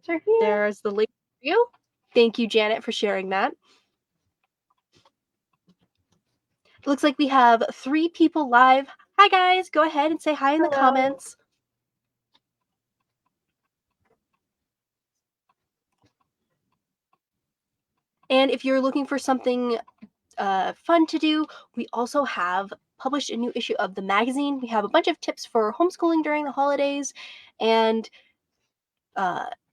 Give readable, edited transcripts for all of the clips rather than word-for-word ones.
Tickets are here. There's the link for you. Thank you, Janet, for sharing that. It looks like we have 3 people live. Hi, guys. Go ahead and say hi in the comments. And if you're looking for something fun to do, we also have published a new issue of the magazine. We have a bunch of tips for homeschooling during the holidays and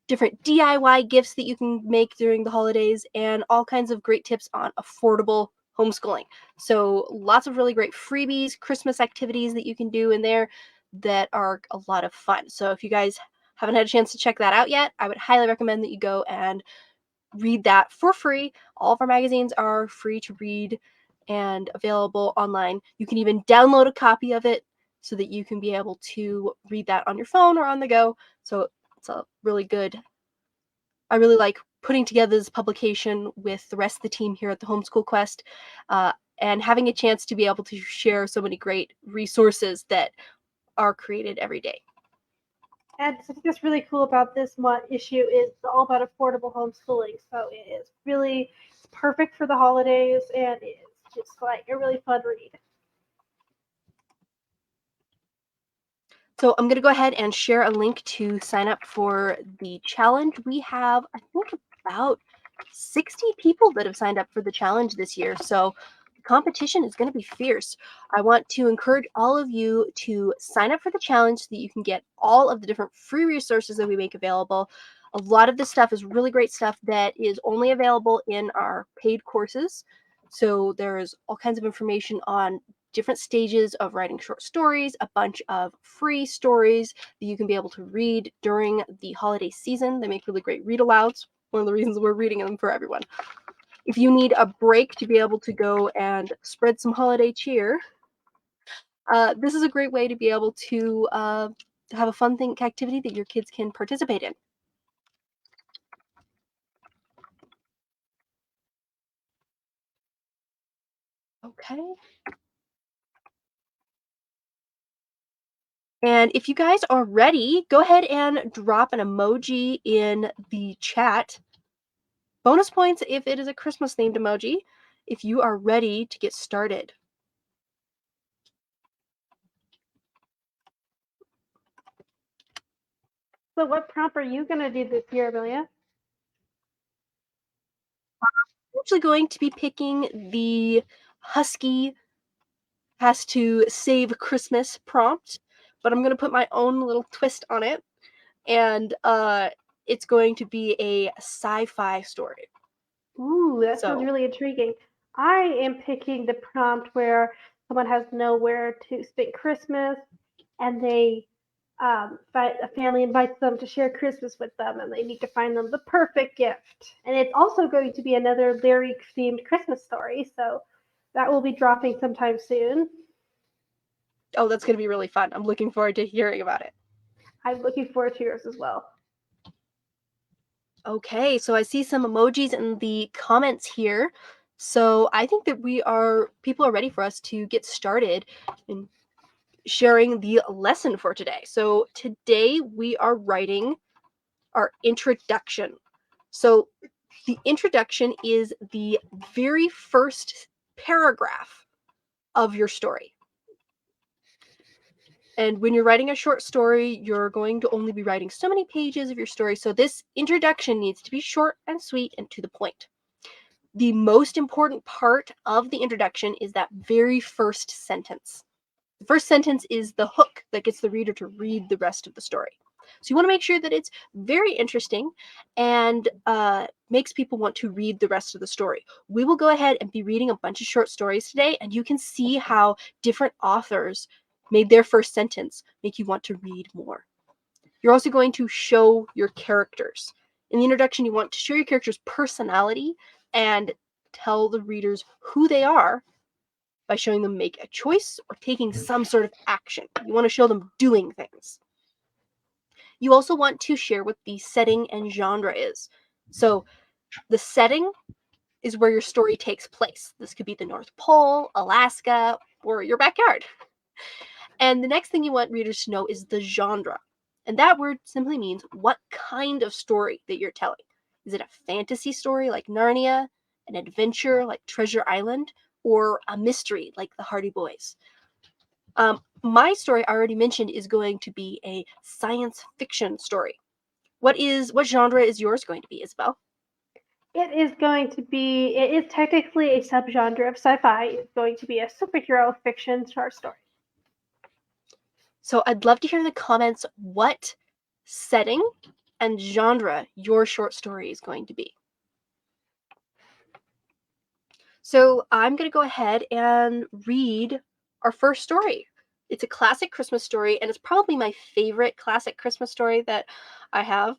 different DIY gifts that you can make during the holidays and all kinds of great tips on affordable homeschooling. So lots of really great freebies, Christmas activities that you can do in there that are a lot of fun. So if you guys haven't had a chance to check that out yet, I would highly recommend that you go and read that for free. All of our magazines are free to read and available online. You can even download a copy of it so that you can be able to read that on your phone or on the go. So it's a really good, I really like putting together this publication with the rest of the team here at the Homeschool Quest and having a chance to be able to share so many great resources that are created every day. And I think that's really cool about this issue is all about affordable homeschooling. So it is really perfect for the holidays, and it's just like a really fun read. So I'm going to go ahead and share a link to sign up for the challenge. We have, I think, about 60 people that have signed up for the challenge this year. So the competition is going to be fierce. I want to encourage all of you to sign up for the challenge so that you can get all of the different free resources that we make available. A lot of this stuff is really great stuff that is only available in our paid courses. So there's all kinds of information on different stages of writing short stories, a bunch of free stories that you can be able to read during the holiday season. They make really great read alouds. One of the reasons we're reading them for everyone. If you need a break to be able to go and spread some holiday cheer, this is a great way to be able to have a fun activity that your kids can participate in. Okay. And if you guys are ready, go ahead and drop an emoji in the chat. Bonus points if it is a Christmas themed emoji, if you are ready to get started. So what prompt are you going to do this year, Amelia? I'm actually going to be picking the Husky has to save Christmas prompt, but I'm going to put my own little twist on it. And it's going to be a sci-fi story. Ooh, that sounds really intriguing. I am picking the prompt where someone has nowhere to spend Christmas, and a family invites them to share Christmas with them, and they need to find them the perfect gift. And it's also going to be another lyric-themed Christmas story, so that will be dropping sometime soon. Oh, that's going to be really fun. I'm looking forward to hearing about it. I'm looking forward to yours as well. Okay, so I see some emojis in the comments here. So I think that people are ready for us to get started in sharing the lesson for today. So today we are writing our introduction. So the introduction is the very first paragraph of your story. And when you're writing a short story, you're going to only be writing so many pages of your story. So this introduction needs to be short and sweet and to the point. The most important part of the introduction is that very first sentence. The first sentence is the hook that gets the reader to read the rest of the story. So you want to make sure that it's very interesting and makes people want to read the rest of the story. We will go ahead and be reading a bunch of short stories today, and you can see how different authors made their first sentence make you want to read more. You're also going to show your characters. In the introduction, you want to show your characters' personality and tell the readers who they are by showing them make a choice or taking some sort of action. You want to show them doing things. You also want to share what the setting and genre is. So the setting is where your story takes place. This could be the North Pole, Alaska, or your backyard. And the next thing you want readers to know is the genre. And that word simply means what kind of story that you're telling. Is it a fantasy story like Narnia, an adventure like Treasure Island, or a mystery like The Hardy Boys? My story I already mentioned is going to be a science fiction story. What genre is yours going to be, Isabel? It is technically a subgenre of sci-fi. It's going to be a superhero fiction short story. So I'd love to hear in the comments what setting and genre your short story is going to be. So I'm going to go ahead and read our first story. It's a classic Christmas story, and it's probably my favorite classic Christmas story that I have,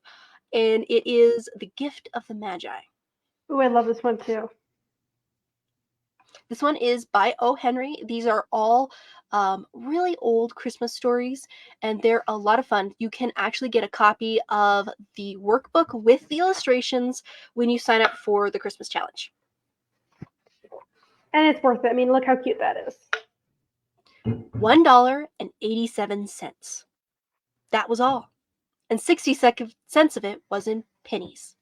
and it is The Gift of the Magi. Ooh, I love this one too. This one is by O. Henry. These are all really old Christmas stories, and they're a lot of fun. You can actually get a copy of the workbook with the illustrations when you sign up for the Christmas challenge. And it's worth it. I mean, look how cute that is. $1.87. That was all. And 60 cents of it was in pennies.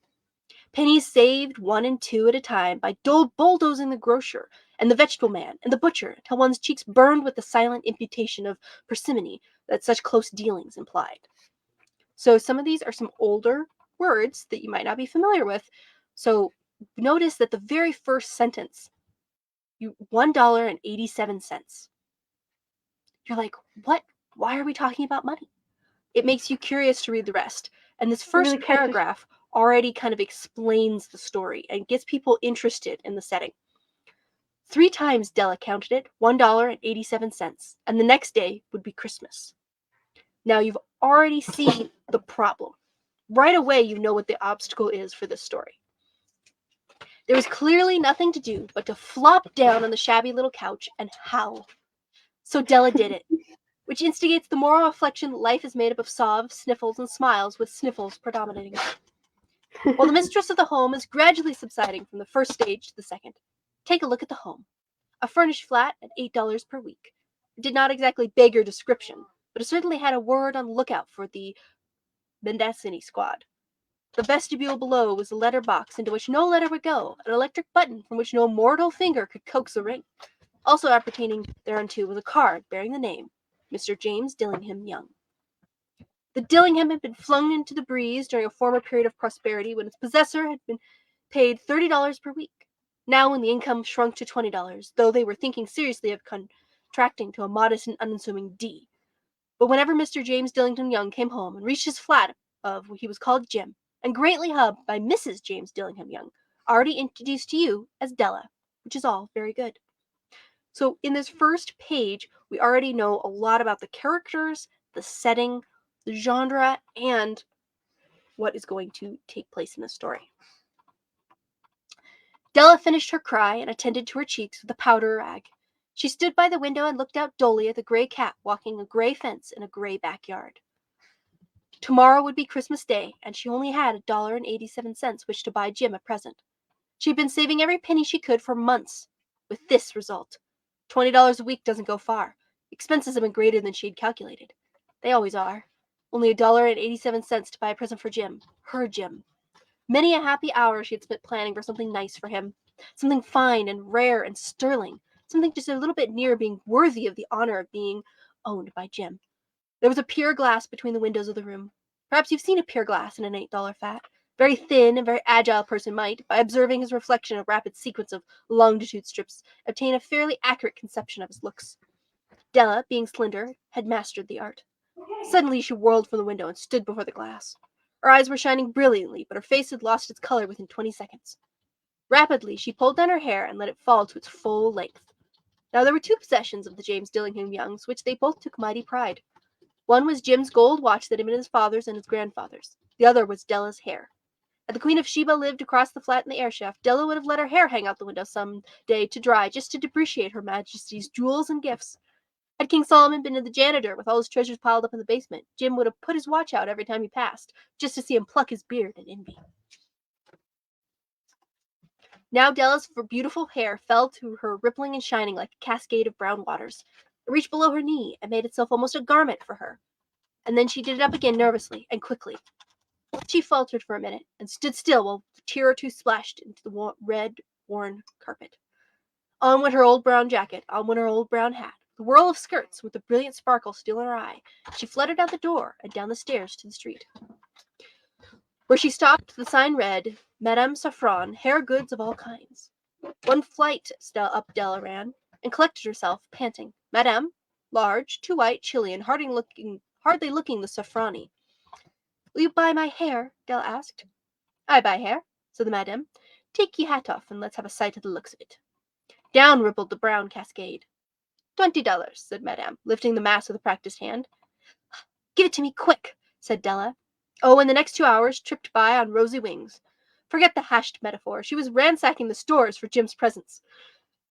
Pennies saved 1 and 2 at a time by bulldozing the grocer and the vegetable man and the butcher till one's cheeks burned with the silent imputation of parsimony that such close dealings implied. So some of these are some older words that you might not be familiar with. So notice that the very first sentence, $1.87. You're like, what? Why are we talking about money? It makes you curious to read the rest. And this first really paragraph already kind of explains the story and gets people interested in the setting. 3 times Della counted it, $1.87, and the next day would be Christmas. Now you've already seen the problem. Right away you know what the obstacle is for this story. There was clearly nothing to do but to flop down on the shabby little couch and howl. So Della did it, which instigates the moral reflection that life is made up of sobs, sniffles, and smiles, with sniffles predominating. While the mistress of the home is gradually subsiding from the first stage to the second, take a look at the home. A furnished flat at $8 per week. It did not exactly beg your description, but it certainly had a word on the lookout for the mendacity squad. The vestibule below was a letter box into which no letter would go, an electric button from which no mortal finger could coax a ring. Also appertaining thereunto was a card bearing the name, Mr. James Dillingham Young. The Dillingham had been flung into the breeze during a former period of prosperity when its possessor had been paid $30 per week. Now, when the income shrunk to $20, though they were thinking seriously of contracting to a modest and unassuming D. But whenever Mr. James Dillingham Young came home and reached his flat of he was called Jim, and greatly hubbed by Mrs. James Dillingham Young, already introduced to you as Della, which is all very good. So in this first page, we already know a lot about the characters, the setting, the genre, and what is going to take place in the story. Della finished her cry and attended to her cheeks with a powder rag. She stood by the window and looked out dully at the gray cat walking a gray fence in a gray backyard. Tomorrow would be Christmas Day, and she only had $1.87 which to buy Jim a present. She had been saving every penny she could for months, with this result. $20 a week doesn't go far. Expenses have been greater than she had calculated. They always are. Only $1.87 to buy a present for Jim. Her Jim. Many a happy hour she had spent planning for something nice for him. Something fine and rare and sterling. Something just a little bit near being worthy of the honor of being owned by Jim. There was a pier glass between the windows of the room. Perhaps you've seen a pier glass in an $8 fat. Very thin and very agile person might, by observing his reflection in a rapid sequence of longitude strips, obtain a fairly accurate conception of his looks. Della, being slender, had mastered the art. Suddenly she whirled from the window and stood before the glass. Her eyes were shining brilliantly, but her face had lost its color within 20 seconds. Rapidly she pulled down her hair and let it fall to its full length. Now there were 2 possessions of the James Dillingham Youngs, which they both took mighty pride. One was Jim's gold watch that had been his father's and his grandfather's. The other was Della's hair. Had the Queen of Sheba lived across the flat in the air shaft, Della would have let her hair hang out the window some day to dry, just to depreciate Her Majesty's jewels and gifts. Had King Solomon been the janitor with all his treasures piled up in the basement, Jim would have put his watch out every time he passed, just to see him pluck his beard in envy. Now Della's beautiful hair fell to her rippling and shining like a cascade of brown waters. It reached below her knee and made itself almost a garment for her. and then she did it up again nervously and quickly. She faltered for a minute and stood still while a tear or two splashed into the red, worn carpet. On went her old brown jacket, on went her old brown hat, the whirl of skirts with the brilliant sparkle still in her eye. She fluttered out the door and down the stairs to the street. Where she stopped, the sign read, Madame Saffron, hair goods of all kinds. One flight up Della ran, and collected herself, panting. Madame, large, too white, chilly, and hardly looking the Saffroni. Will you buy my hair? Della asked. I buy hair, said the madame. Take ye hat off, and let's have a sight of the looks of it. Down rippled the brown cascade. $20, said madame, lifting the mass with a practised hand. Give it to me quick, said Della. Oh, and the next 2 hours tripped by on rosy wings. Forget the hashed metaphor. She was ransacking the stores for Jim's presents.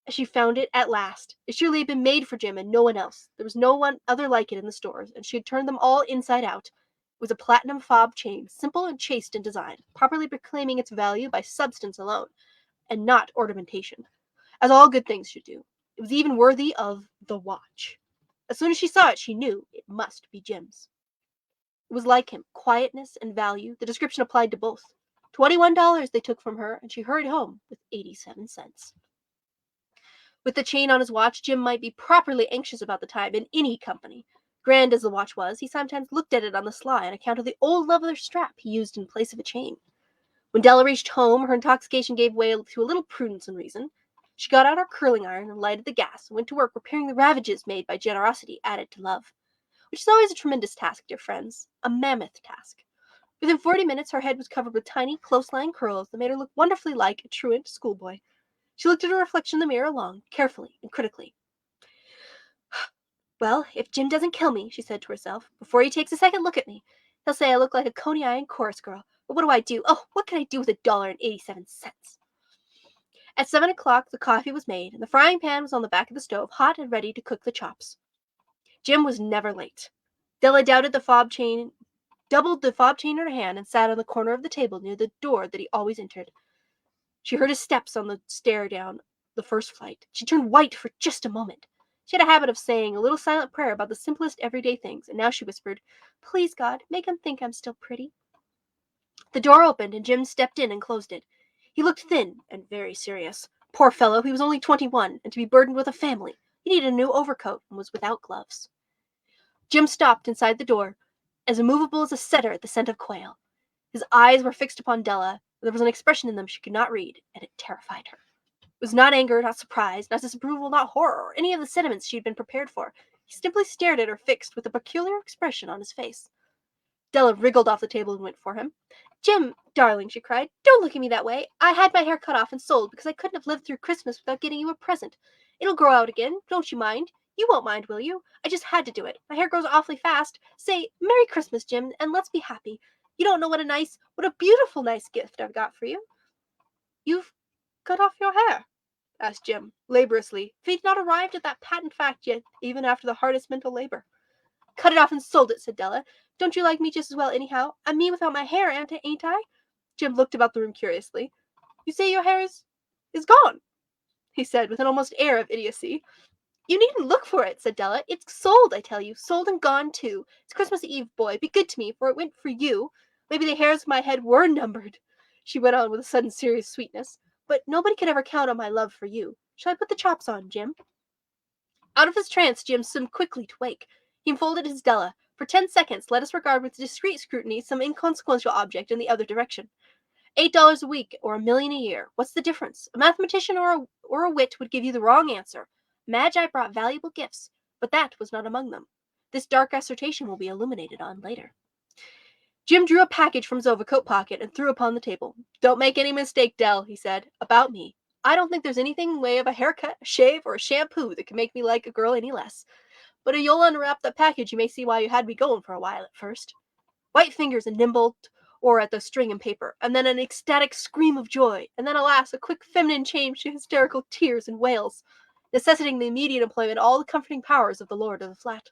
She found it at last. It surely had been made for Jim and no one else. There was no one other like it in the stores, and she had turned them all inside out. It was a platinum fob chain, simple and chaste in design, properly proclaiming its value by substance alone, and not ornamentation, as all good things should do. It was even worthy of the watch. As soon as she saw it, she knew it must be Jim's. It was like him, quietness and value. The description applied to both. $21 they took from her, and she hurried home with 87 cents. With the chain on his watch, Jim might be properly anxious about the time in any company. Grand as the watch was, he sometimes looked at it on the sly on account of the old leather strap he used in place of a chain. When Della reached home, her intoxication gave way to a little prudence and reason. She got out her curling iron and lighted the gas, and went to work repairing the ravages made by generosity added to love. Which is always a tremendous task, dear friends, a mammoth task. Within 40 minutes, her head was covered with tiny, close-lying curls that made her look wonderfully like a truant schoolboy. She looked at her reflection in the mirror long, carefully and critically. Well, if Jim doesn't kill me, she said to herself, before he takes a second look at me, he'll say I look like a Coney Island chorus girl. But what do? Oh, what can I do with $1.87? At 7 o'clock, the coffee was made, and the frying pan was on the back of the stove, hot and ready to cook the chops. Jim was never late. Della doubled the fob chain in her hand, and sat on the corner of the table near the door that he always entered. She heard his steps on the stair down the first flight. She turned white for just a moment. She had a habit of saying a little silent prayer about the simplest everyday things, and now she whispered, Please, God, make him think I'm still pretty. The door opened, and Jim stepped in and closed it. He looked thin and very serious. Poor fellow, he was only 21, and to be burdened with a family. He needed a new overcoat and was without gloves. Jim stopped inside the door, as immovable as a setter at the scent of quail. His eyes were fixed upon Della, but there was an expression in them she could not read, and it terrified her. It was not anger, not surprise, not disapproval, not horror, or any of the sentiments she had been prepared for. He simply stared at her fixed with a peculiar expression on his face. Della wriggled off the table and went for him. Jim, darling, she cried, don't look at me that way. I had my hair cut off and sold because I couldn't have lived through Christmas without getting you a present. It'll grow out again. Don't you mind? You won't mind, will you? I just had to do it. My hair grows awfully fast. Say, Merry Christmas, Jim, and let's be happy. You don't know what a beautiful nice gift I've got for you. You've cut off your hair? Asked Jim, laboriously, for he'd not arrived at that patent fact yet, even after the hardest mental labor. Cut it off and sold it, said Della. Don't you like me just as well anyhow? I'm me without my hair, ain't I? Jim looked about the room curiously. You say your hair is gone, he said with an almost air of idiocy. You needn't look for it, said Della. It's sold, I tell you. Sold and gone, too. It's Christmas Eve, boy. Be good to me, for it went for you. Maybe the hairs of my head were numbered, she went on with a sudden serious sweetness. But nobody could ever count on my love for you. Shall I put the chops on, Jim? Out of his trance, Jim seemed quickly to wake. He enfolded his Della. For 10 seconds, let us regard with discreet scrutiny some inconsequential object in the other direction. $8 a week, or $1 million a year. What's the difference? A mathematician or a wit would give you the wrong answer. Magi brought valuable gifts, but that was not among them. This dark assertion will be illuminated on later. Jim drew a package from his overcoat pocket and threw upon the table. Don't make any mistake, Dell, he said, about me. I don't think there's anything in the way of a haircut, a shave, or a shampoo that can make me like a girl any less. But if you'll unwrap the package, you may see why you had me going for a while at first. White fingers and nimble or at the string and paper, and then an ecstatic scream of joy, and then, alas, a quick feminine change to hysterical tears and wails, necessitating the immediate employment of all the comforting powers of the lord of the flat.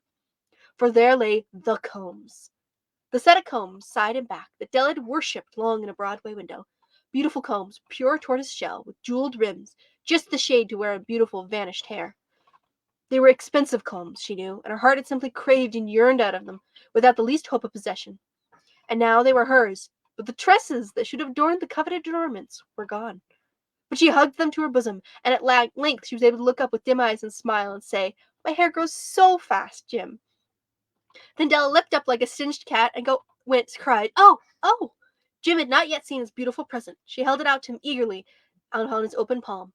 For there lay the combs. The set of combs, side and back, that Dell had worshipped long in a Broadway window. Beautiful combs, pure tortoise shell, with jeweled rims, just the shade to wear on beautiful vanished hair. They were expensive combs, she knew, and her heart had simply craved and yearned out of them, without the least hope of possession. And now they were hers, but the tresses that should have adorned the coveted adornments were gone. But she hugged them to her bosom, and at length she was able to look up with dim eyes and smile and say, "My hair grows so fast, Jim." Then Della leapt up like a singed cat and cried, "Oh, oh!" Jim had not yet seen his beautiful present. She held it out to him eagerly on his open palm.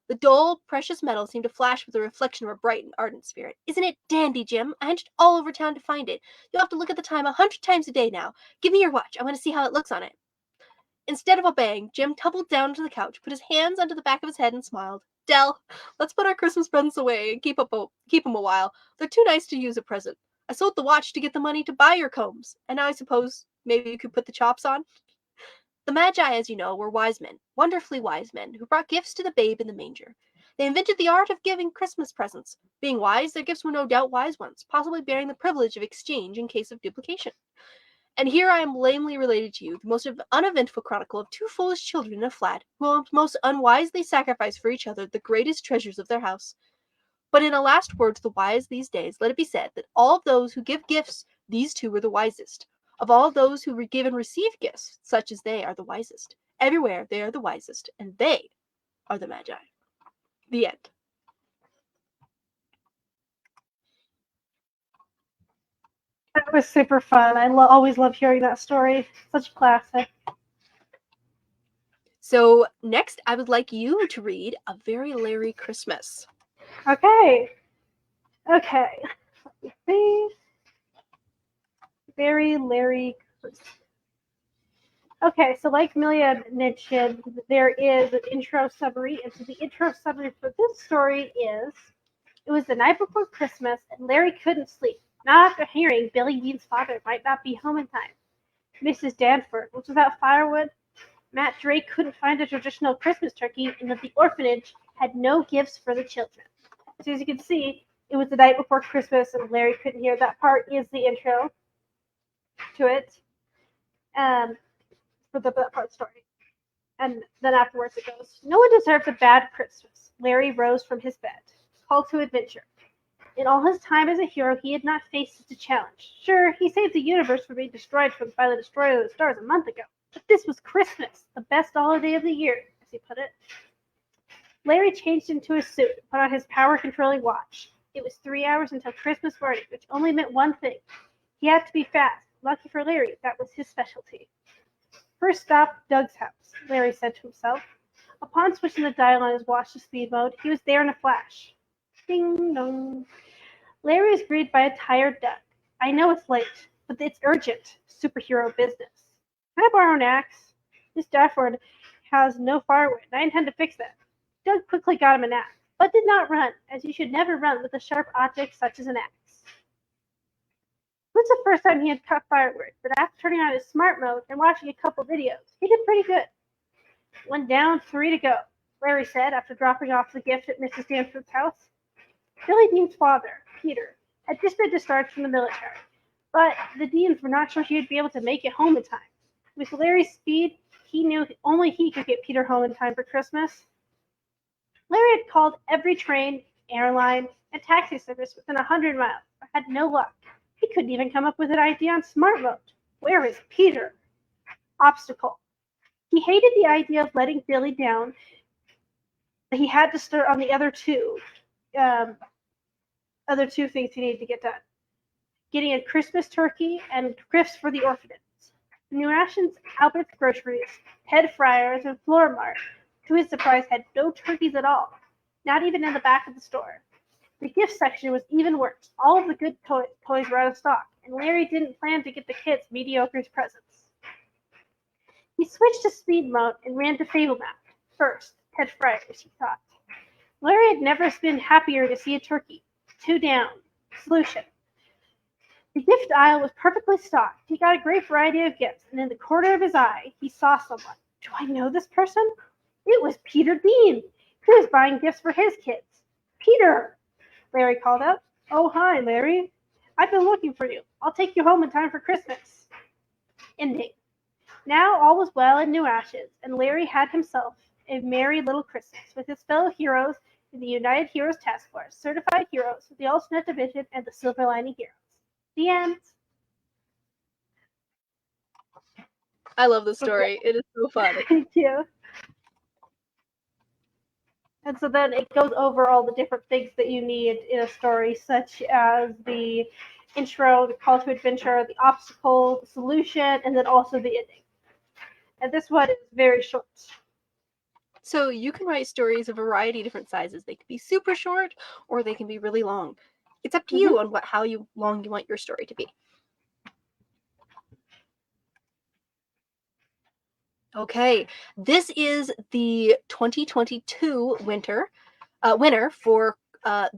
The dull, precious metal seemed to flash with the reflection of a bright and ardent spirit. "Isn't it dandy, Jim? I hunted all over town to find it. You'll have to look at the time 100 times a day now. Give me your watch. I want to see how it looks on it." Instead of obeying, Jim tumbled down to the couch, put his hands under the back of his head, and smiled. "Dell, let's put our Christmas presents away and keep them a while. They're too nice to use at present. I sold the watch to get the money to buy your combs, and now I suppose maybe you could put the chops on." The Magi, as you know, were wise men, wonderfully wise men, who brought gifts to the babe in the manger. They invented the art of giving Christmas presents. Being wise, their gifts were no doubt wise ones, possibly bearing the privilege of exchange in case of duplication. And here I am lamely related to you the most uneventful chronicle of two foolish children in a flat, who most unwisely sacrificed for each other the greatest treasures of their house. But in a last word to the wise these days, let it be said that all of those who give gifts, these two were the wisest. Of all those who give and receive gifts, such as they are the wisest. Everywhere they are the wisest, and they are the Magi. The end. That was super fun. I always love hearing that story. Such a classic. So next, I would like you to read A Very Larry Christmas. Okay. Okay. Let me see. Very Larry Christmas. Okay, so like Amelia mentioned, there is an intro summary, and so the intro summary for this story is: it was the night before Christmas, and Larry couldn't sleep, not after hearing Billy Dean's father might not be home in time. Mrs. Danford was without firewood. Matt Drake couldn't find a traditional Christmas turkey, and that the orphanage had no gifts for the children. So as you can see, it was the night before Christmas, and Larry couldn't hear. That part is the intro to it. For that part of the story. And then afterwards it goes, "No one deserves a bad Christmas." Larry rose from his bed. Call to adventure. In all his time as a hero, he had not faced such a challenge. Sure, he saved the universe from being destroyed by the destroyer of the stars a month ago. But this was Christmas, the best holiday of the year, as he put it. Larry changed into his suit and put on his power-controlling watch. It was 3 hours until Christmas morning, which only meant one thing. He had to be fast. Lucky for Larry, that was his specialty. "First stop, Doug's house," Larry said to himself. Upon switching the dial on his watch to speed mode, he was there in a flash. Ding dong. Larry was greeted by a tired Doug. "I know it's late, but it's urgent. Superhero business. Can I borrow an axe? Miss Stafford has no firewood, and I intend to fix that." Doug quickly got him an axe, but did not run, as you should never run with a sharp object such as an axe. It was the first time he had cut firewood, but after turning on his smart mode and watching a couple videos, he did pretty good. "One down, 3 to go," Larry said after dropping off the gift at Mrs. Danford's house. Billy Dean's father, Peter, had just been discharged from the military, but the Deans were not sure he would be able to make it home in time. With Larry's speed, he knew only he could get Peter home in time for Christmas. Larry had called every train, airline, and taxi service within 100 miles, but had no luck. He couldn't even come up with an idea on smart mode. Where is Peter? Obstacle. He hated the idea of letting Billy down. He had to start on the other two things he needed to get done: getting a Christmas turkey and gifts for the orphanage. New Rations, Albert's Groceries, Ted Fryer's, and Flora Mart, to his surprise, had no turkeys at all, not even in the back of the store. The gift section was even worse. All of the good toys were out of stock, and Larry didn't plan to get the kids mediocre presents. He switched to speed mode and ran to Fablemount. First, Ted Fryer's, he thought. Larry had never been happier to see a turkey. 2 down. Solution. The gift aisle was perfectly stocked. He got a great variety of gifts, and in the corner of his eye, he saw someone. Do I know this person? It was Peter Dean. He was buying gifts for his kids. "Peter!" Larry called out. "Oh, hi, Larry. I've been looking for you. I'll take you home in time for Christmas." Ending. Now all was well in New Ashes, and Larry had himself a merry little Christmas with his fellow heroes the United Heroes Task Force, Certified Heroes, the Alternate Division, and the Silver Lining Heroes. The end. I love the story. It is so fun. Thank you. And so then it goes over all the different things that you need in a story, such as the intro, the call to adventure, the obstacle, the solution, and then also the ending. And this one is very short. So you can write stories of a variety of different sizes. They can be super short or they can be really long. It's up to you on how long you want your story to be. Okay, this is the 2022 winner for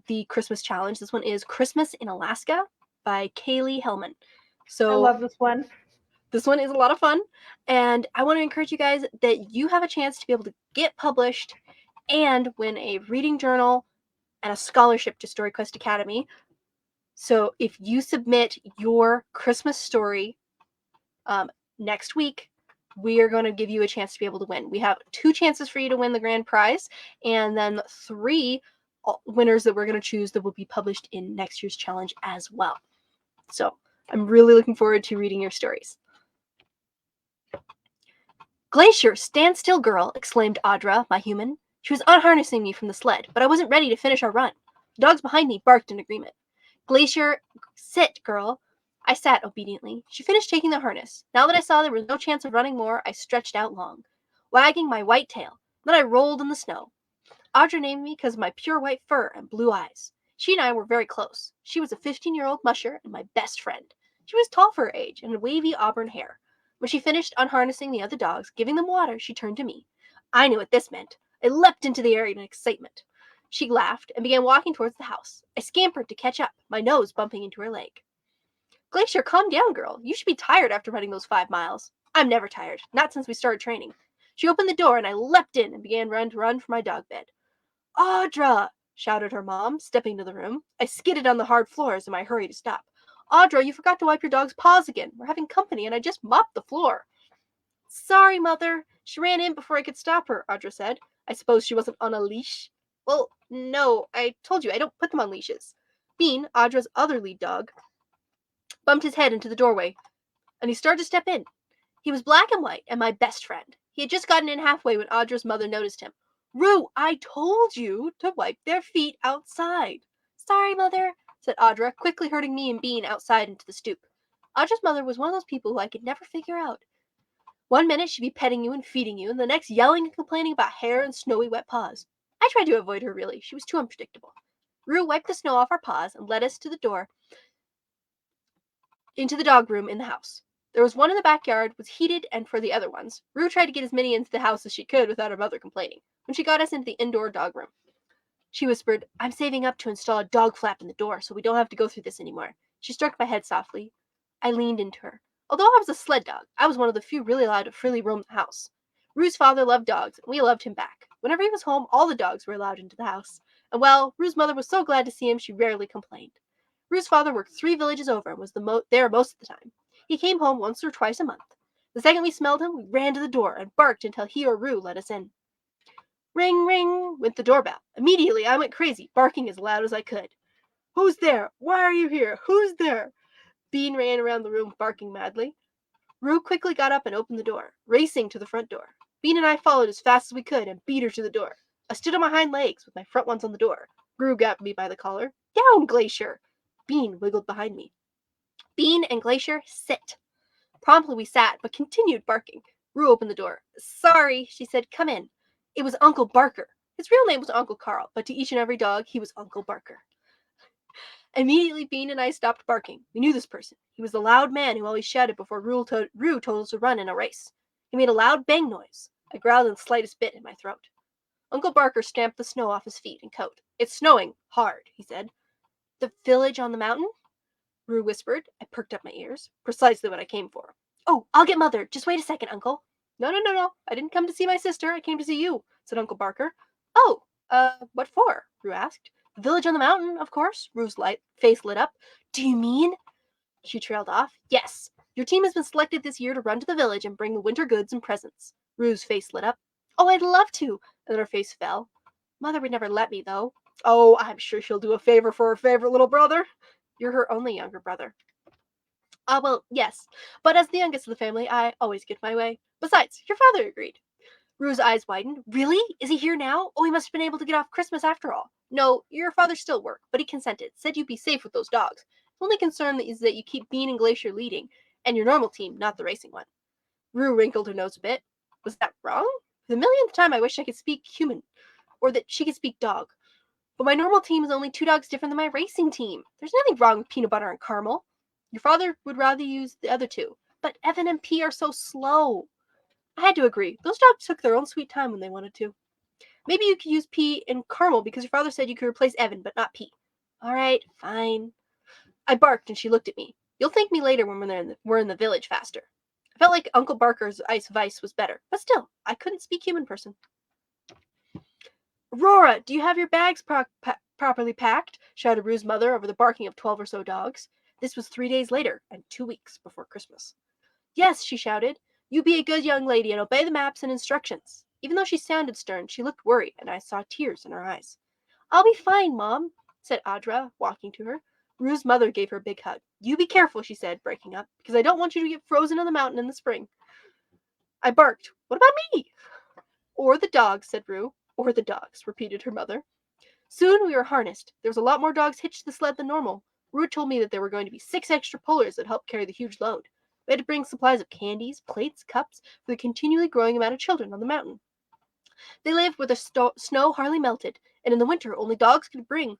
the Christmas challenge. This one is Christmas in Alaska by Kaylee Hellman. So I love this one. This one is a lot of fun, and I want to encourage you guys that you have a chance to be able to get published and win a reading journal and a scholarship to StoryQuest Academy. So if you submit your Christmas story next week, we are going to give you a chance to be able to win. We have 2 chances for you to win the grand prize, and then 3 winners that we're going to choose that will be published in next year's challenge as well. So I'm really looking forward to reading your stories. Glacier, stand still, girl, exclaimed Audra, my human. She was unharnessing me from the sled, but I wasn't ready to finish our run. The dogs behind me barked in agreement. Glacier, sit, girl. I sat obediently. She finished taking the harness. Now that I saw there was no chance of running more, I stretched out long, wagging my white tail. Then I rolled in the snow. Audra named me because of my pure white fur and blue eyes. She and I were very close. She was a 15-year-old musher and my best friend. She was tall for her age and had wavy auburn hair. When she finished unharnessing the other dogs, giving them water, she turned to me. I knew what this meant. I leapt into the air in excitement. She laughed and began walking towards the house. I scampered to catch up, my nose bumping into her leg. Glacier, calm down, girl. You should be tired after running those 5 miles. I'm never tired, not since we started training. She opened the door and I leapt in and began to run for my dog bed. Audra! Shouted her mom, stepping into the room. I skidded on the hard floors in my hurry to stop. Audra, you forgot to wipe your dog's paws again. We're having company and I just mopped the floor. Sorry, Mother. She ran in before I could stop her, Audra said. I suppose she wasn't on a leash? Well, no, I told you I don't put them on leashes. Bean, Audra's other lead dog, bumped his head into the doorway, and he started to step in. He was black and white and my best friend. He had just gotten in halfway when Audra's mother noticed him. Rue, I told you to wipe their feet outside. Sorry, Mother, said Audra, quickly herding me and Bean outside into the stoop. Audra's mother was one of those people who I could never figure out. One minute she'd be petting you and feeding you, and the next yelling and complaining about hair and snowy wet paws. I tried to avoid her, really. She was too unpredictable. Rue wiped the snow off our paws and led us to the door into the dog room in the house. There was one in the backyard, was heated, and for the other ones. Rue tried to get as many into the house as she could without her mother complaining. When she got us into the indoor dog room, she whispered, I'm saving up to install a dog flap in the door so we don't have to go through this anymore. She stroked my head softly. I leaned into her. Although I was a sled dog, I was one of the few really allowed to freely roam the house. Rue's father loved dogs, and we loved him back. Whenever he was home, all the dogs were allowed into the house. And well, Rue's mother was so glad to see him she rarely complained. Rue's father worked 3 villages over and was there most of the time. He came home once or twice a month. The second we smelled him, we ran to the door and barked until he or Rue let us in. Ring, ring, went the doorbell. Immediately, I went crazy, barking as loud as I could. Who's there? Why are you here? Who's there? Bean ran around the room, barking madly. Rue quickly got up and opened the door, racing to the front door. Bean and I followed as fast as we could and beat her to the door. I stood on my hind legs with my front ones on the door. Rue grabbed me by the collar. Down, Glacier! Bean wiggled behind me. Bean and Glacier, sit. Promptly we sat, but continued barking. Rue opened the door. Sorry, she said. Come in. It was Uncle Barker. His real name was Uncle Carl, but to each and every dog, he was Uncle Barker. Immediately, Bean and I stopped barking. We knew this person. He was the loud man who always shouted before Rue told us to run in a race. He made a loud bang noise. I growled in the slightest bit in my throat. Uncle Barker stamped the snow off his feet and coat. It's snowing hard, he said. The village on the mountain? Rue whispered. I perked up my ears. Precisely what I came for. Oh, I'll get Mother. Just wait a second, Uncle. No. I didn't come to see my sister. I came to see you, said Uncle Barker. Oh, what for? Rue asked. The village on the mountain, of course. Rue's face lit up. Do you mean? She trailed off. Yes. Your team has been selected this year to run to the village and bring the winter goods and presents. Rue's face lit up. Oh, I'd love to. And then her face fell. Mother would never let me, though. Oh, I'm sure she'll do a favor for her favorite little brother. You're her only younger brother. Well, yes, but as the youngest of the family, I always get my way. Besides, your father agreed. Rue's eyes widened. Really? Is he here now? Oh, he must have been able to get off Christmas after all. No, your father still worked, but he consented. Said you'd be safe with those dogs. The only concern is that you keep Bean and Glacier leading, and your normal team, not the racing one. Rue wrinkled her nose a bit. Was that wrong? For the millionth time, I wish I could speak human, or that she could speak dog. But my normal team is only 2 dogs different than my racing team. There's nothing wrong with Peanut Butter and Caramel. Your father would rather use the other 2. But Evan and P are so slow. I had to agree. Those dogs took their own sweet time when they wanted to. Maybe you could use P and Caramel because your father said you could replace Evan, but not P. All right, fine. I barked and she looked at me. You'll thank me later when we're in the village faster. I felt like Uncle Barker's ice vice was better, but still, I couldn't speak human person. Aurora, do you have your bags properly packed? Shouted Rue's mother over the barking of 12 or so dogs. This was 3 days later and 2 weeks before Christmas. Yes, she shouted. You be a good young lady and obey the maps and instructions. Even though she sounded stern, she looked worried, and I saw tears in her eyes. I'll be fine, Mom, said Audra, walking to her. Rue's mother gave her a big hug. You be careful, she said, breaking up, because I don't want you to get frozen on the mountain in the spring. I barked. What about me? Or the dogs, said Rue. Or the dogs, repeated her mother. Soon we were harnessed. There was a lot more dogs hitched to the sled than normal. Rue told me that there were going to be 6 extra pullers that helped carry the huge load. We had to bring supplies of candies, plates, cups for the continually growing amount of children on the mountain. They lived where the snow hardly melted, and in the winter only dogs could bring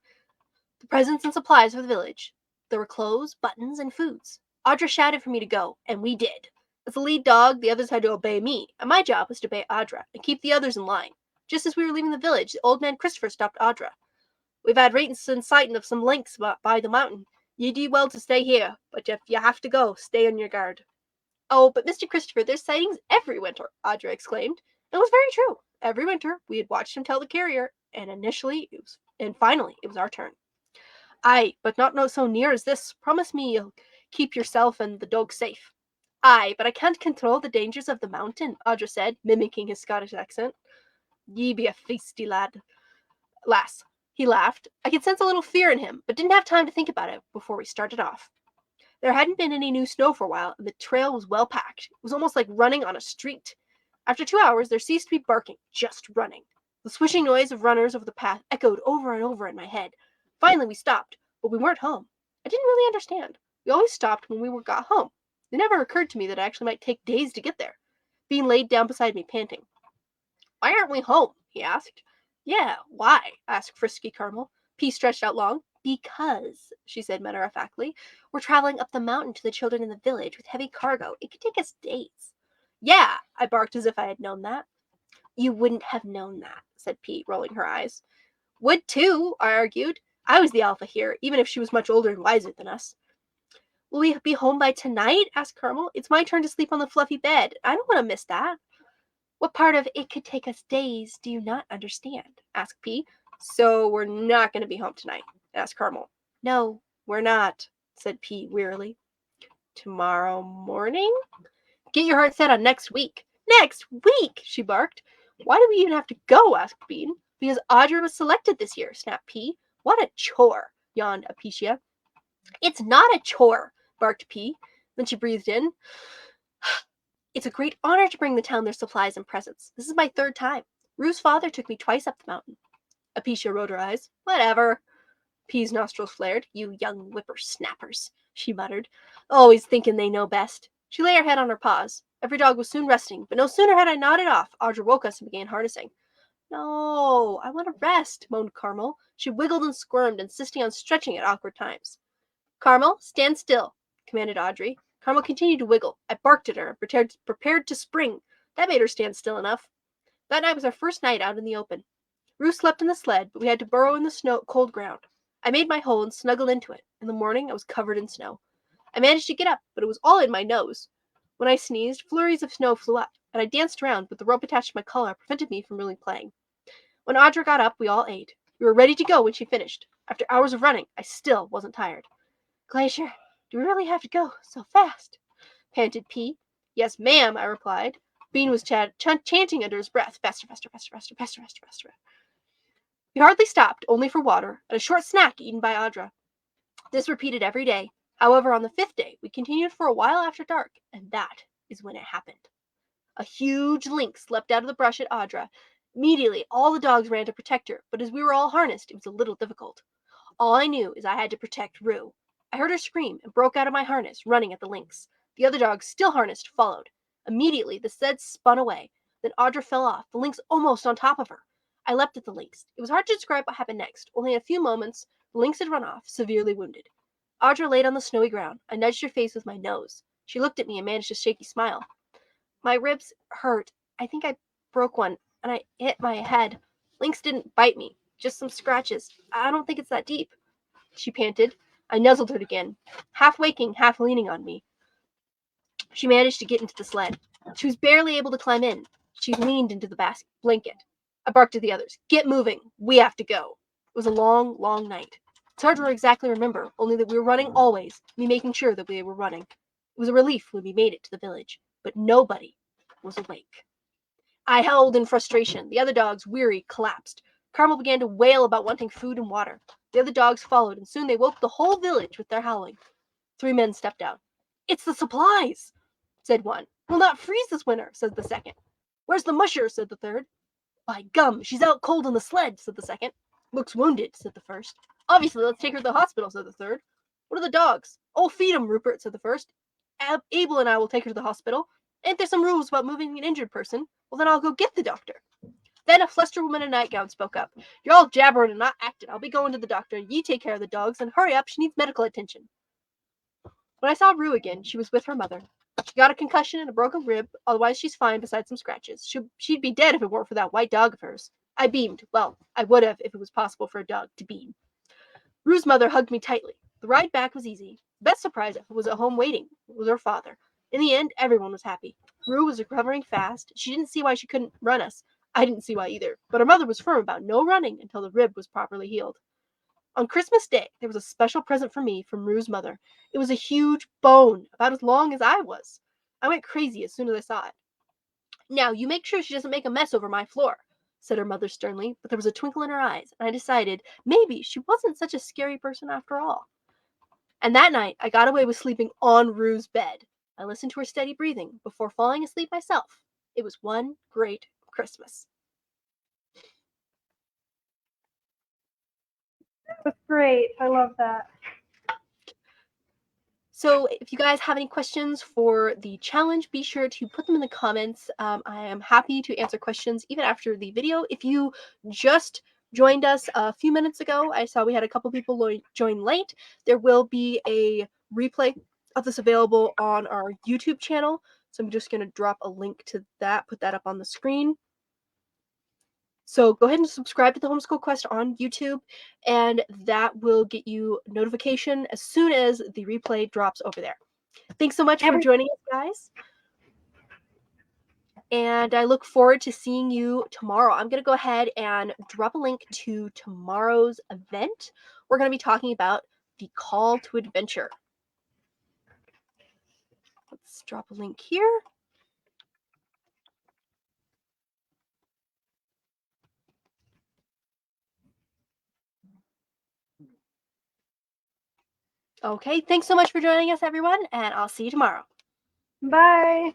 the presents and supplies for the village. There were clothes, buttons, and foods. Audra shouted for me to go, and we did. As the lead dog, the others had to obey me, and my job was to obey Audra and keep the others in line. Just as we were leaving the village, the old man Christopher stopped Audra. We've had recent sighting of some lynx by the mountain. You do well to stay here, but if you have to go, stay on your guard. Oh, but Mr. Christopher, there's sightings every winter, Audra exclaimed. It was very true. Every winter, we had watched him tell the carrier, and finally, it was our turn. Aye, but not so near as this. Promise me you'll keep yourself and the dog safe. Aye, but I can't control the dangers of the mountain, Audra said, mimicking his Scottish accent. Ye be a feisty lass. He laughed. I could sense a little fear in him, but didn't have time to think about it before we started off. There hadn't been any new snow for a while, and the trail was well packed. It was almost like running on a street. After 2 hours, there ceased to be barking, just running. The swishing noise of runners over the path echoed over and over in my head. Finally, we stopped, but we weren't home. I didn't really understand. We always stopped when we got home. It never occurred to me that it actually might take days to get there. Bean laid down beside me, panting. Why aren't we home? He asked. Yeah, why? Asked Frisky Caramel. P stretched out long. Because, she said matter-of-factly, we're traveling up the mountain to the children in the village with heavy cargo. It could take us days. Yeah, I barked as if I had known that. You wouldn't have known that, said P, rolling her eyes. Would too, I argued. I was the alpha here, even if she was much older and wiser than us. Will we be home by tonight? Asked Caramel. It's my turn to sleep on the fluffy bed. I don't want to miss that. What part of it could take us days do you not understand? Asked P. So we're not going to be home tonight? Asked Caramel. No, we're not, said P wearily. Tomorrow morning? Get your heart set on next week. Next week, she barked. Why do we even have to go? Asked Bean. Because Audra was selected this year, snapped P. What a chore, yawned Apicia. It's not a chore, barked P. Then she breathed in. It's a great honor to bring the town their supplies and presents. This is my 3rd time. Rue's father took me twice up the mountain. Apicia rolled her eyes. Whatever. P's nostrils flared. You young whippersnappers, she muttered, always thinking they know best. She lay her head on her paws. Every dog was soon resting, but no sooner had I nodded off, Audra woke us and began harnessing. No, I want to rest, moaned Caramel. She wiggled and squirmed, insisting on stretching at awkward times. Caramel, stand still, commanded Audrey. Caramel continued to wiggle. I barked at her and prepared to spring. That made her stand still enough. That night was our first night out in the open. Rue slept in the sled, but we had to burrow in the cold ground. I made my hole and snuggled into it. In the morning, I was covered in snow. I managed to get up, but it was all in my nose. When I sneezed, flurries of snow flew up, and I danced around, but the rope attached to my collar prevented me from really playing. When Audra got up, we all ate. We were ready to go when she finished. After hours of running, I still wasn't tired. Glacier, do we really have to go so fast? Panted P. Yes, ma'am, I replied. Bean was chanting under his breath. Faster, faster, faster, faster, faster, faster, faster. We hardly stopped, only for water and a short snack eaten by Audra. This repeated every day. However, on the 5th day, we continued for a while after dark, and that is when it happened. A huge lynx leapt out of the brush at Audra. Immediately, all the dogs ran to protect her, but as we were all harnessed, it was a little difficult. All I knew is I had to protect Rue. I heard her scream and broke out of my harness, running at the lynx. The other dogs, still harnessed, followed. Immediately, the sled spun away. Then Audra fell off, the lynx almost on top of her. I leapt at the lynx. It was hard to describe what happened next. Only in a few moments, the lynx had run off, severely wounded. Audra laid on the snowy ground. I nudged her face with my nose. She looked at me and managed a shaky smile. My ribs hurt. I think I broke one, and I hit my head. Lynx didn't bite me, just some scratches. I don't think it's that deep, she panted. I nuzzled her again, half waking, half leaning on me. She managed to get into the sled. She was barely able to climb in. She leaned into the blanket. I barked at the others. Get moving. We have to go. It was a long, long night. It's hard to exactly remember, only that we were running always, me making sure that we were running. It was a relief when we made it to the village, but nobody was awake. I howled in frustration. The other dogs, weary, collapsed. Carmel began to wail about wanting food and water. The other dogs followed, and soon they woke the whole village with their howling. 3 men stepped out. It's the supplies, said one. We'll not freeze this winter, said the second. Where's the musher, said the third. By gum, she's out cold on the sled, said the second. Looks wounded, said the first. Obviously, let's take her to the hospital, said the third. What are the dogs? Oh, feed 'em, Rupert, said the first. Abel and I will take her to the hospital. Ain't there some rules about moving an injured person? Well, then I'll go get the doctor. Then a flustered woman in a nightgown spoke up. You're all jabbering and not acting. I'll be going to the doctor. Ye take care of the dogs, and hurry up. She needs medical attention. When I saw Rue again, she was with her mother. She got a concussion and a broken rib, otherwise she's fine besides some scratches. She'd be dead if it weren't for that white dog of hers. I beamed. Well, I would have if it was possible for a dog to beam. Rue's mother hugged me tightly. The ride back was easy. The best surprise was at home waiting was her father. In the end, everyone was happy. Rue was recovering fast. She didn't see why she couldn't run us. I didn't see why either. But her mother was firm about no running until the rib was properly healed. On Christmas Day, there was a special present for me from Rue's mother. It was a huge bone, about as long as I was. I went crazy as soon as I saw it. Now, you make sure she doesn't make a mess over my floor, said her mother sternly, but there was a twinkle in her eyes, and I decided maybe she wasn't such a scary person after all. And that night, I got away with sleeping on Rue's bed. I listened to her steady breathing before falling asleep myself. It was one great Christmas. That's great. I love that. So if you guys have any questions for the challenge, be sure to put them in the comments. I am happy to answer questions even after the video. If you just joined us a few minutes ago, I saw we had a couple people join late. There will be a replay of this available on our YouTube channel. So I'm just going to drop a link to that, put that up on the screen. So go ahead and subscribe to the Homeschool Quest on YouTube, and that will get you notification as soon as the replay drops over there. Thanks so much for joining us, guys. And I look forward to seeing you tomorrow. I'm going to go ahead and drop a link to tomorrow's event. We're going to be talking about the call to adventure. Let's drop a link here. Okay, thanks so much for joining us, everyone, and I'll see you tomorrow. Bye.